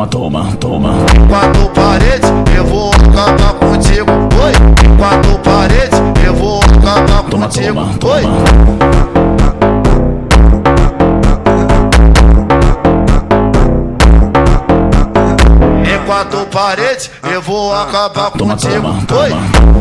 toma, toma. Quatro paredes, eu vou acabar contigo, oi. Quatro paredes, eu vou acabar Toma, contigo, toma, oi. toma. Em quatro paredes, eu vou acabar Toma, contigo, toma, oi. toma.